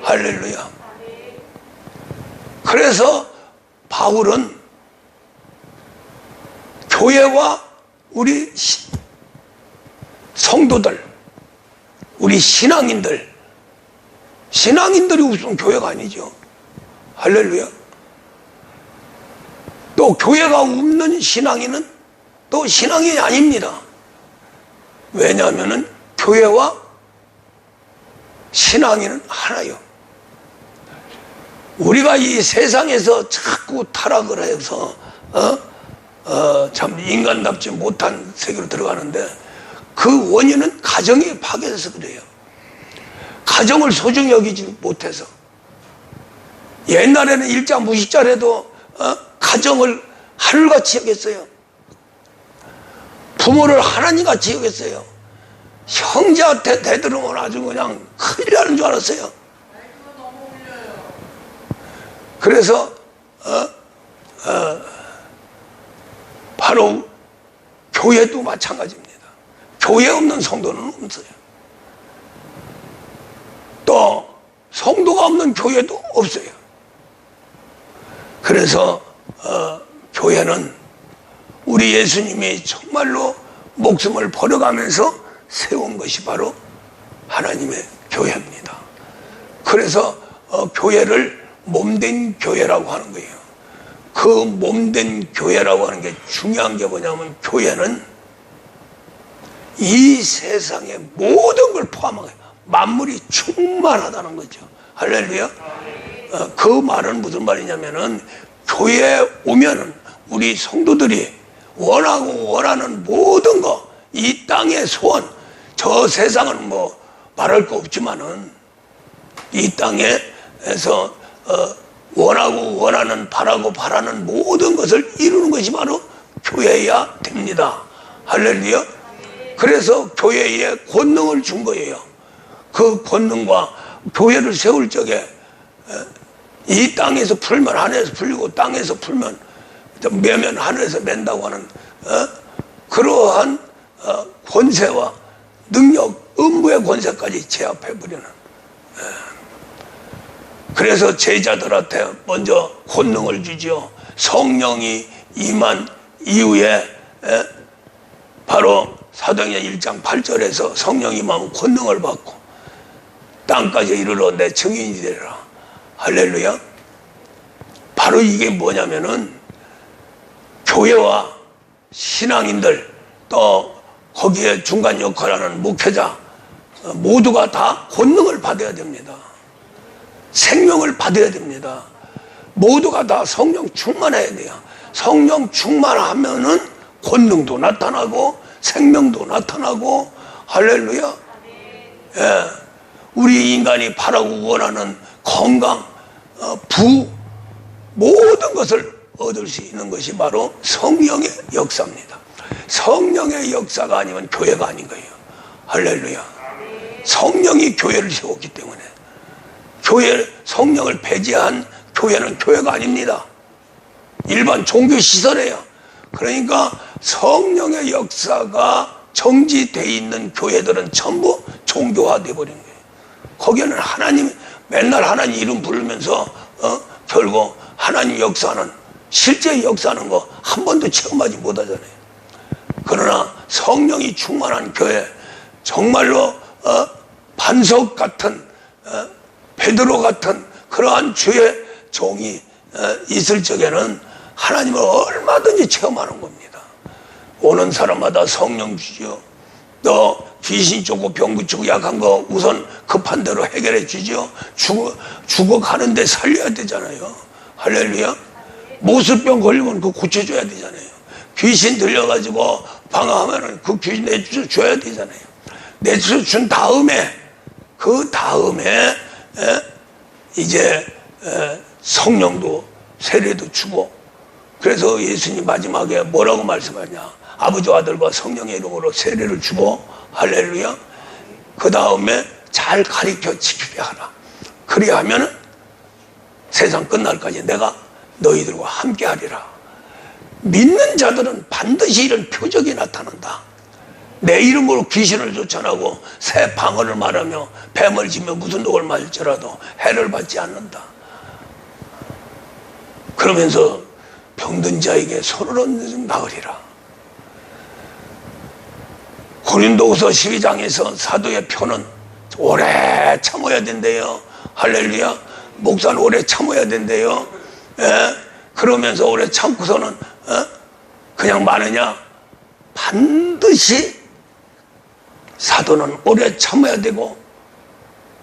할렐루야. 그래서 바울은 교회와 우리 성도들, 우리 신앙인들이 없으면 교회가 아니죠. 할렐루야. 또 교회가 없는 신앙인은 또 신앙인이 아닙니다. 왜냐하면 교회와 신앙인은 하나요. 우리가 이 세상에서 자꾸 타락을 해서 참 인간답지 못한 세계로 들어가는데 그 원인은 가정이 파괴돼서 그래요. 가정을 소중히 여기지 못해서. 옛날에는 일자 무식자라도 가정을 하늘같이 여겼어요. 부모를 하나님같이 여겼어요. 형제한테 대들으면 아주 그냥 큰일 나는 줄 알았어요. 그래서 바로 교회도 마찬가지입니다. 교회 없는 성도는 없어요. 또 성도가 없는 교회도 없어요. 그래서 교회는 우리 예수님이 정말로 목숨을 버려가면서 세운 것이 바로 하나님의 교회입니다. 그래서 교회를 몸된 교회라고 하는 거예요. 그 몸된 교회라고 하는 게 중요한 게 뭐냐면 교회는 이 세상의 모든 걸 포함하고 만물이 충만하다는 거죠. 할렐루야. 그 말은 무슨 말이냐면은 교회에 오면은 우리 성도들이 원하고 원하는 모든 거, 이 땅의 소원, 저 세상은 뭐 말할 거 없지만은 이 땅에서 원하고 원하는 바라고 바라는 모든 것을 이루는 것이 바로 교회여야 됩니다. 할렐루야. 그래서 교회에 권능을 준 거예요. 그 권능과 교회를 세울 적에 이 땅에서 풀면 하늘에서 풀리고 땅에서 풀면 매면 하늘에서 맨다고 하는 그러한 권세와 능력, 음부의 권세까지 제압해버리는. 그래서 제자들한테 먼저 권능을 주죠. 성령이 임한 이후에 바로 사도행전 1장 8절에서 성령이 임하면 권능을 받고 땅까지 이르러 내 증인이 되리라. 할렐루야. 바로 이게 뭐냐면은 교회와 신앙인들 또 거기에 중간 역할하는 목회자 모두가 다 권능을 받아야 됩니다. 생명을 받아야 됩니다. 모두가 다 성령 충만해야 돼요. 성령 충만하면은 권능도 나타나고 생명도 나타나고 할렐루야. 예. 우리 인간이 바라고 원하는 건강, 부, 모든 것을 얻을 수 있는 것이 바로 성령의 역사입니다. 성령의 역사가 아니면 교회가 아닌 거예요. 할렐루야. 성령이 교회를 세웠기 때문에 성령을 배제한 교회는 교회가 아닙니다. 일반 종교 시설이에요. 그러니까 성령의 역사가 정지되어 있는 교회들은 전부 종교화돼 버린 거예요. 거기에는 하나님, 맨날 하나님 이름 부르면서 결국 하나님 역사는, 실제 역사하는 거 한 번도 체험하지 못하잖아요. 그러나 성령이 충만한 교회, 정말로 반석 같은, 베드로 같은 그러한 주의 종이 있을 적에는 하나님을 얼마든지 체험하는 겁니다. 오는 사람마다 성령 주죠. 또 귀신 쫓고 병 붙이고 약한 거 우선 급한 대로 해결해 주죠. 죽어가는데 살려야 되잖아요. 할렐루야. 모습병 걸리면 그거 고쳐줘야 되잖아요. 귀신 들려가지고 방황하면 그 귀신 내쫓아줘야 되잖아요. 내쫓아준 다음에, 그 다음에 이제 성령도 세례도 주고, 그래서 예수님 마지막에 뭐라고 말씀하냐. 아버지와 아들과 성령의 이름으로 세례를 주고, 할렐루야. 그 다음에 잘 가르쳐 지키게 하라. 그래야 하면 세상 끝날까지 내가 너희들과 함께 하리라. 믿는 자들은 반드시 이런 표적이 나타난다. 내 이름으로 귀신을 쫓아나고 새 방언을 말하며 뱀을 지며 무슨 독을 맞을지라도 해를 받지 않는다. 그러면서 병든 자에게 손을 얹는 나으리라. 고린도후서 12장에서 사도의 표는 오래 참아야 된대요. 할렐루야. 목사는 오래 참아야 된대요. 예? 그러면서 오래 참고서는 그냥 마느냐? 반드시 사도는 오래 참아야 되고,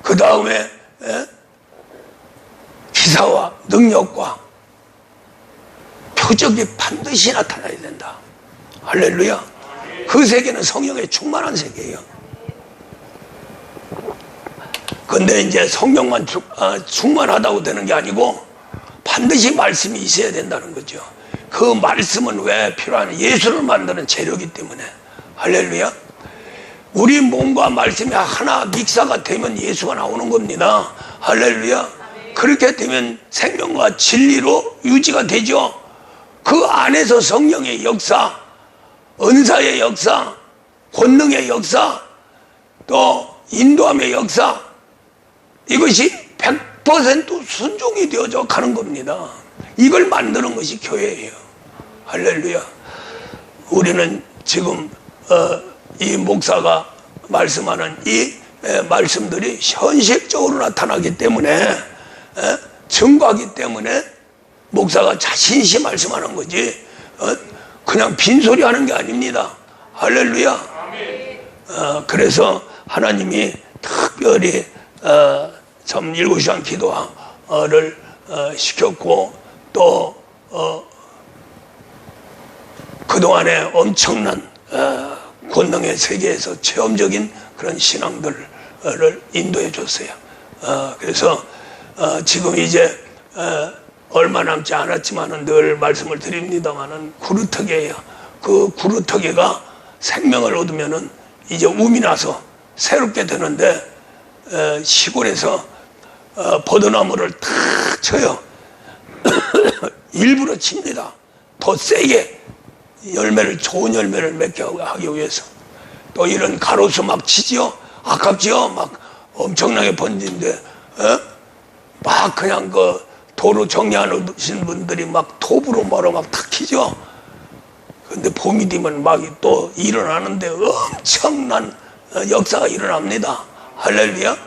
그 다음에 기사와 능력과 표적이 반드시 나타나야 된다. 할렐루야. 그 세계는 성령의 충만한 세계예요. 근데 이제 성령만 충만하다고 되는 게 아니고 반드시 말씀이 있어야 된다는 거죠. 그 말씀은 왜 필요하냐? 예수를 만드는 재료이기 때문에. 할렐루야. 우리 몸과 말씀이 하나 믹사가 되면 예수가 나오는 겁니다. 할렐루야. 그렇게 되면 생명과 진리로 유지가 되죠. 그 안에서 성령의 역사, 은사의 역사, 권능의 역사, 또 인도함의 역사, 이것이 100% 순종이 되어져 가는 겁니다. 이걸 만드는 것이 교회예요. 할렐루야. 우리는 지금 이 목사가 말씀하는 이 말씀들이 현실적으로 나타나기 때문에, 증거하기 때문에 목사가 자신있이 말씀하는 거지 그냥 빈소리 하는 게 아닙니다. 할렐루야. 그래서 하나님이 특별히 참 7시간 기도를 시켰고, 또 그동안에 엄청난 권능의 세계에서 체험적인 그런 신앙들을 인도해 줬어요. 그래서 지금 이제 얼마 남지 않았지만은 늘 말씀을 드립니다만은 구루터기예요. 그 구루터기가 생명을 얻으면은 이제 움이 나서 새롭게 되는데, 시골에서 버드나무를 탁 쳐요. 일부러 칩니다. 더 세게 좋은 열매를 맺게 하기 위해서. 또 이런 가로수 막 치지요. 아깝지요. 막 엄청나게 번진데, 막 그냥 그 도로 정리하신 분들이 막 톱으로 뭐로 막 탁 키죠. 근데 봄이 되면 막 또 일어나는데 엄청난 역사가 일어납니다. 할렐루야.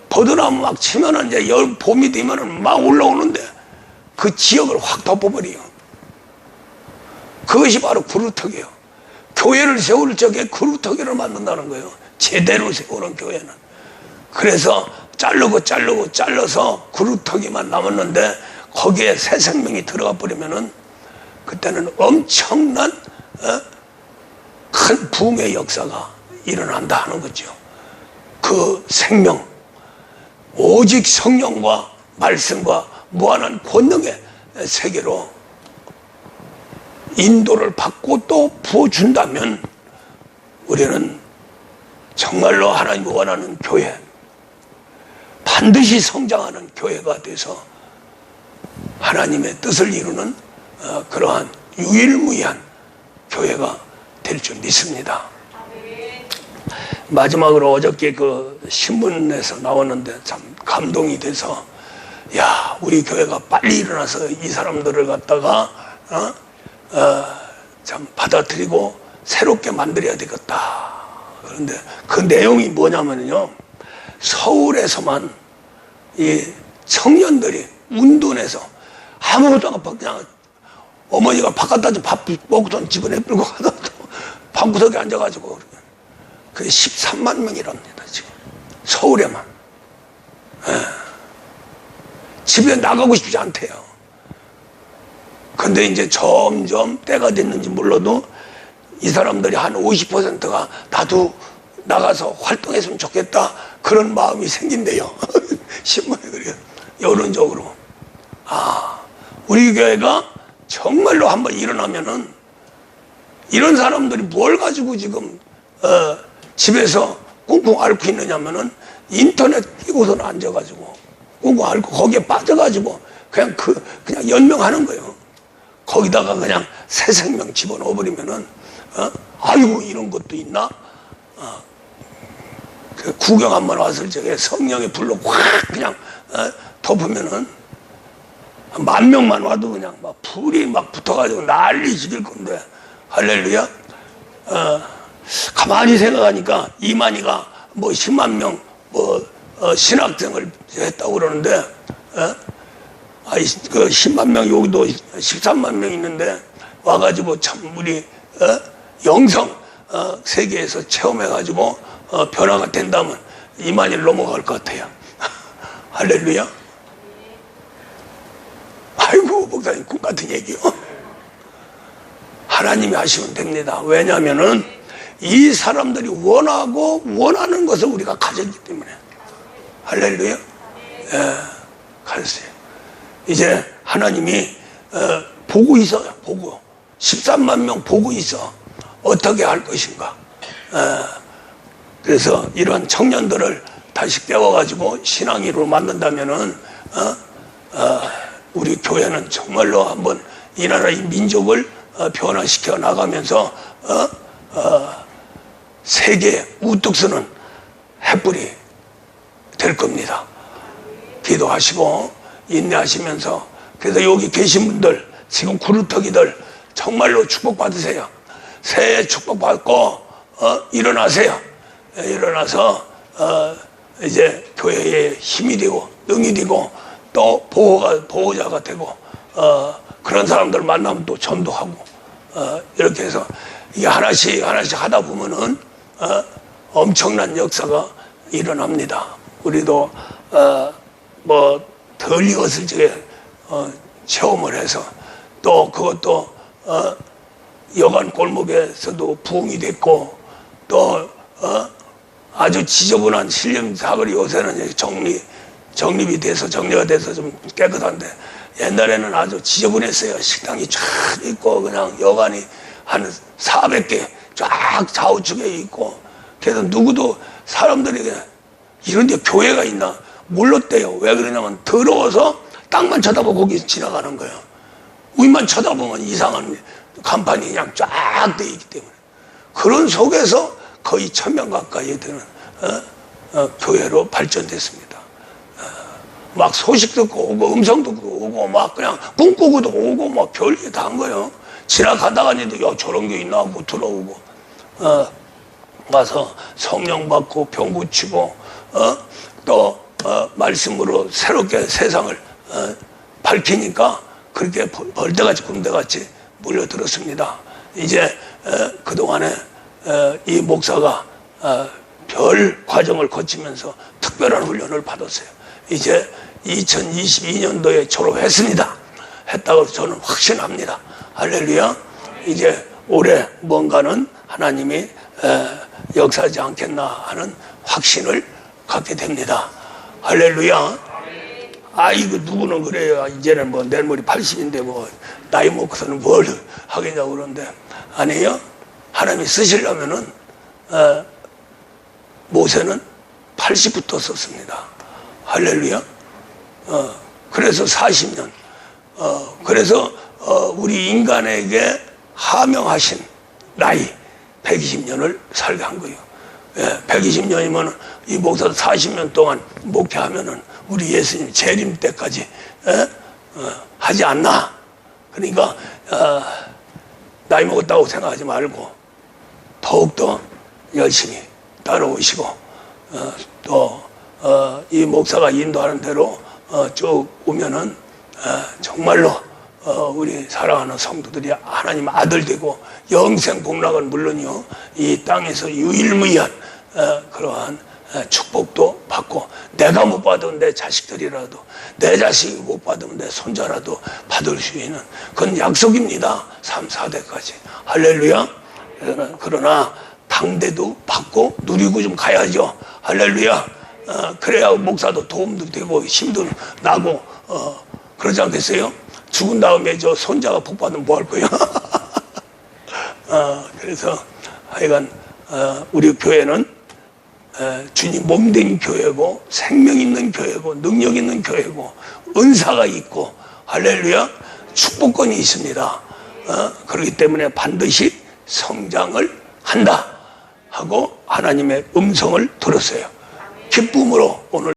버드나무 막 치면은 이제 봄이 되면은 막 올라오는데 그 지역을 확 덮어버려요. 그것이 바로 구루터기예요. 교회를 세울 적에 구루터기를 만든다는 거예요. 제대로 세우는 교회는. 그래서 잘라서 구루터기만 남았는데 거기에 새 생명이 들어가 버리면은 그때는 엄청난 큰 부흥의 역사가 일어난다 하는 거죠. 그 생명, 오직 성령과 말씀과 무한한 권능의 세계로 인도를 받고 또 부어준다면 우리는 정말로 하나님이 원하는 교회, 반드시 성장하는 교회가 돼서 하나님의 뜻을 이루는 그러한 유일무이한 교회가 될 줄 믿습니다. 마지막으로 어저께 그 신문에서 나오는데 참 감동이 돼서, 야, 우리 교회가 빨리 일어나서 이 사람들을 갖다가 참 받아들이고 새롭게 만들어야 되겠다. 그런데 그 내용이 뭐냐면요, 서울에서만 이 청년들이 운동해서 아무것도 안 하고 그냥 어머니가 바깥까지 밥 먹던 집에 내끌고 가다 방구석에 앉아가지고 그게 13만 명이랍니다. 지금 서울에만. 집에 나가고 싶지 않대요. 근데 이제 점점 때가 됐는지 몰라도 이 사람들이 한 50%가 나도 나가서 활동했으면 좋겠다, 그런 마음이 생긴대요. 신문에 그래요. 여론적으로. 우리 교회가 정말로 한번 일어나면은 이런 사람들이 뭘 가지고 지금 집에서 꽁꽁 앓고 있느냐면은 인터넷 끼고서는 앉아가지고 꽁꽁 앓고 거기에 빠져가지고 그냥 연명하는 거예요. 거기다가 그냥 새 생명 집어넣어버리면은 아이고 이런 것도 있나? 구경 한번 왔을 적에 성령의 불로 확 그냥 덮으면은 10,000명만 와도 그냥 막 불이 막 붙어가지고 난리 지길 건데, 할렐루야. 가만히 생각하니까 이만희가 뭐 10만 명 신학생을 했다고 그러는데, 그 10만 명 여기도 13만 명 있는데 와가지고 참 우리 영성 세계에서 체험해가지고 변화가 된다면 이만희를 넘어갈 것 같아요. 할렐루야. 아이고 목사님 꿈 같은 얘기요. 하나님이 하시면 됩니다. 왜냐하면은 이 사람들이 원하고 원하는 것을 우리가 가졌기 때문에. 할렐루야. 가졌어요. 이제 하나님이 보고 있어요. 보고 13만 명 보고 있어. 어떻게 할 것인가. 그래서 이런 청년들을 다시 깨워가지고 신앙인으로 만든다면은 우리 교회는 정말로 한번 이 나라 이 민족을 변화시켜 나가면서 세계에 우뚝 서는 햇불이 될 겁니다. 기도하시고 인내하시면서, 그래서 여기 계신 분들 지금 구루터기들 정말로 축복받으세요. 새해 축복받고 일어나세요. 일어나서 이제 교회에 힘이 되고 능이 되고 또 보호자가 되고 그런 사람들 만나면 또 전도하고 이렇게 해서 이게 하나씩 하다 보면은 엄청난 역사가 일어납니다. 우리도 뭐 덜 익었을 적에 체험을 해서 또 그것도 여관 골목에서도 부흥이 됐고 또 아주 지저분한 신령 사거리 요새는 정립이 돼서 정리가 돼서 좀 깨끗한데 옛날에는 아주 지저분했어요. 식당이 쫙 있고 그냥 여관이 한 400개 쫙 좌우측에 있고, 그래서 누구도 사람들이 그냥 이런 데 교회가 있나 몰랐대요. 왜 그러냐면 더러워서 땅만 쳐다보고 거기 지나가는 거예요. 위만 쳐다보면 이상한 간판이 그냥 쫙 돼 있기 때문에. 그런 속에서 거의 1,000명 가까이 되는 교회로 발전됐습니다. 막 소식 듣고 오고 음성 듣고 오고 막 그냥 꿈꾸고도 오고 막 별게 다 한 거예요. 지나가다가니도 야 저런 게 있나 하고 들어오고 와서 성령 받고 병 고치고 또 말씀으로 새롭게 세상을 밝히니까 그렇게 벌떼같이 군대같이 몰려들었습니다. 이제 그동안에 이 목사가 별 과정을 거치면서 특별한 훈련을 받았어요. 이제 2022년도에 졸업했습니다. 했다고 저는 확신합니다. 할렐루야. 이제 올해 뭔가는 하나님이 역사하지 않겠나 하는 확신을 갖게 됩니다. 할렐루야. 이거 누구는 그래요. 이제는 뭐 내 머리 80인데 뭐 나이 먹고서는 뭘 하겠냐고 그러는데, 아니에요. 하나님이 쓰시려면은 모세는 80부터 썼습니다. 할렐루야. 그래서 40년. 그래서 우리 인간에게 하명하신 나이 120년을 살게 한 거예요. 120년이면 이 목사도 40년 동안 목회하면은 우리 예수님 재림 때까지 하지 않나. 그러니까 나이 먹었다고 생각하지 말고 더욱더 열심히 따라오시고 또 이 목사가 인도하는 대로 쭉 오면은 정말로 우리 사랑하는 성도들이 하나님 아들 되고 영생 복락은 물론이요, 이 땅에서 유일무이한 그러한 축복도 받고, 내가 못 받으면 내 자식들이라도, 내 자식이 못 받으면 내 손자라도 받을 수 있는 그건 약속입니다. 3, 4대까지. 할렐루야. 그러나 당대도 받고 누리고 좀 가야죠. 할렐루야. 그래야 목사도 도움도 되고 힘도 나고 그러지 않겠어요? 죽은 다음에 저 손자가 복 받으면 뭐 할 거예요? 그래서 하여간 우리 교회는 주님 몸된 교회고, 생명 있는 교회고, 능력 있는 교회고, 은사가 있고, 할렐루야, 축복권이 있습니다. 그렇기 때문에 반드시 성장을 한다 하고 하나님의 음성을 들었어요. 기쁨으로 오늘